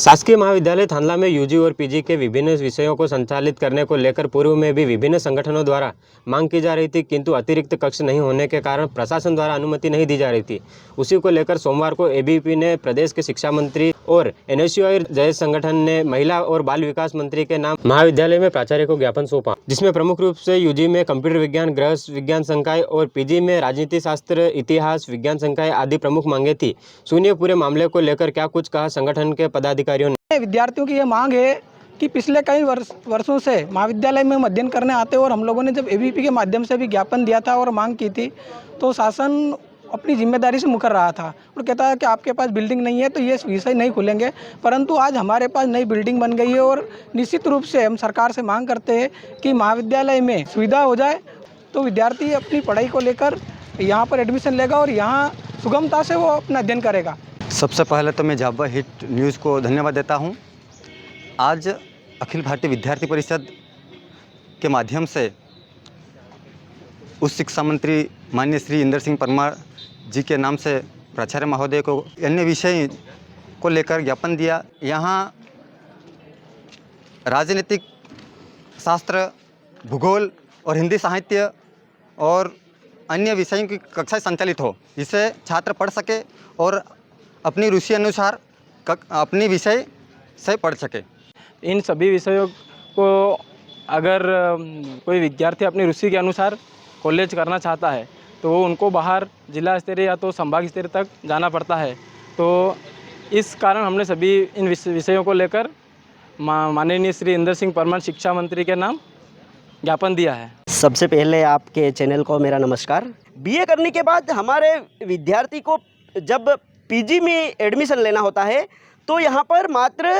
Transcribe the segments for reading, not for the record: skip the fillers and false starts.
शासकीय महाविद्यालय थानला में यूजी और पीजी के विभिन्न विषयों को संचालित करने को लेकर पूर्व में भी विभिन्न संगठनों द्वारा मांग की जा रही थी, किंतु अतिरिक्त कक्ष नहीं होने के कारण प्रशासन द्वारा अनुमति नहीं दी जा रही थी। उसी को लेकर सोमवार को एबीवीपी ने प्रदेश के शिक्षा मंत्री और एनएसयूआई जय संगठन ने महिला और बाल विकास मंत्री के नाम महाविद्यालय में प्राचार्य को ज्ञापन सौंपा, जिसमें प्रमुख रूप से यूजी में कंप्यूटर विज्ञान, गृह विज्ञान संकाय और पीजी में राजनीति शास्त्र, इतिहास, विज्ञान संकाय आदि प्रमुख मांगे थी। सुनिए पूरे मामले को लेकर क्या कुछ कहा संगठन के पदाधिकारियों ने। विद्यार्थियों की ये मांग है कि पिछले कई वर्षों से महाविद्यालय में अध्ययन करने आते और हम लोगों ने जब एबीवीपी के माध्यम से भी ज्ञापन दिया था और मांग की थी, तो शासन अपनी जिम्मेदारी से मुकर रहा था और कहता है कि आपके पास बिल्डिंग नहीं है तो ये विषय नहीं खुलेंगे। परंतु आज हमारे पास नई बिल्डिंग बन गई है और निश्चित रूप से हम सरकार से मांग करते हैं कि महाविद्यालय में सुविधा हो जाए तो विद्यार्थी अपनी पढ़ाई को लेकर यहाँ पर एडमिशन लेगा और यहाँ सुगमता से वो अपना अध्ययन करेगा। सबसे पहले तो मैं जावा हिट न्यूज़ को धन्यवाद देता हूं। आज अखिल भारतीय विद्यार्थी परिषद के माध्यम से उच्च शिक्षा मंत्री माननीय श्री इंदर सिंह परमार जी के नाम से प्राचार्य महोदय को अन्य विषय को लेकर ज्ञापन दिया। यहाँ राजनीतिक शास्त्र, भूगोल और हिंदी साहित्य और अन्य विषयों की कक्षाएं संचालित हो, जिससे छात्र पढ़ सके और अपनी रुचि अनुसार अपनी विषय से पढ़ सके। इन सभी विषयों को अगर कोई विद्यार्थी अपनी रुचि के अनुसार कॉलेज करना चाहता है तो वो उनको बाहर जिला स्तरीय या तो संभाग स्तरीय तक जाना पड़ता है। तो इस कारण हमने सभी इन विषयों को लेकर माननीय श्री इंदर सिंह परमार शिक्षा मंत्री के नाम ज्ञापन दिया है। सबसे पहले आपके चैनल को मेरा नमस्कार। बीए करने के बाद हमारे विद्यार्थी को जब पीजी में एडमिशन लेना होता है तो यहाँ पर मात्र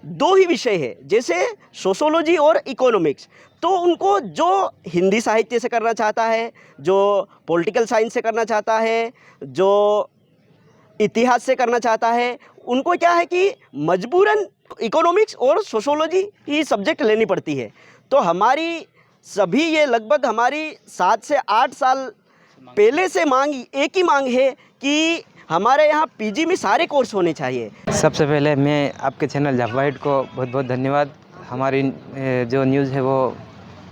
दो ही विषय है, जैसे सोशोलॉजी और इकोनॉमिक्स। तो उनको जो हिंदी साहित्य से करना चाहता है, जो पॉलिटिकल साइंस से करना चाहता है, जो इतिहास से करना चाहता है, उनको क्या है कि मजबूरन इकोनॉमिक्स और सोशोलॉजी ही सब्जेक्ट लेनी पड़ती है। तो हमारी सभी ये लगभग हमारी 7 से 8 साल पहले से मांग एक ही मांग है कि हमारे यहाँ पीजी में सारे कोर्स होने चाहिए। सबसे पहले मैं आपके चैनल जावा हिट को बहुत बहुत धन्यवाद। हमारी जो न्यूज़ है वो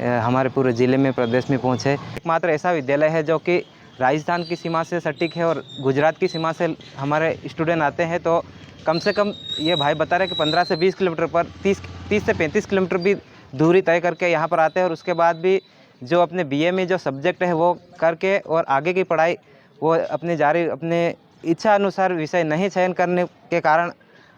हमारे पूरे ज़िले में, प्रदेश में पहुँचे। एकमात्र ऐसा विद्यालय है जो कि राजस्थान की सीमा से सटीक है और गुजरात की सीमा से हमारे स्टूडेंट आते हैं। तो कम से कम ये भाई बता रहे हैं कि 15 से 20 किलोमीटर पर 30 से 35 किलोमीटर भी दूरी तय करके यहाँ पर आते हैं और उसके बाद भी जो अपने बीए में जो सब्जेक्ट है वो करके और आगे की पढ़ाई वो अपने इच्छा अनुसार विषय नहीं चयन करने के कारण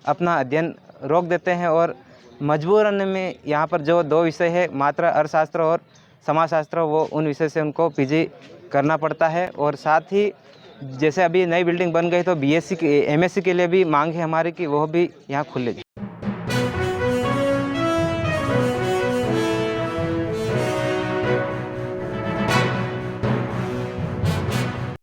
अपना अध्ययन रोक देते हैं और मजबूरन में यहाँ पर जो 2 विषय है, मात्र अर्थशास्त्र और समाजशास्त्र, वो उन विषय से उनको पीजी करना पड़ता है। और साथ ही जैसे अभी नई बिल्डिंग बन गई तो बीएससी एमएससी के लिए भी मांग है हमारी कि वह भी यहाँ खुले।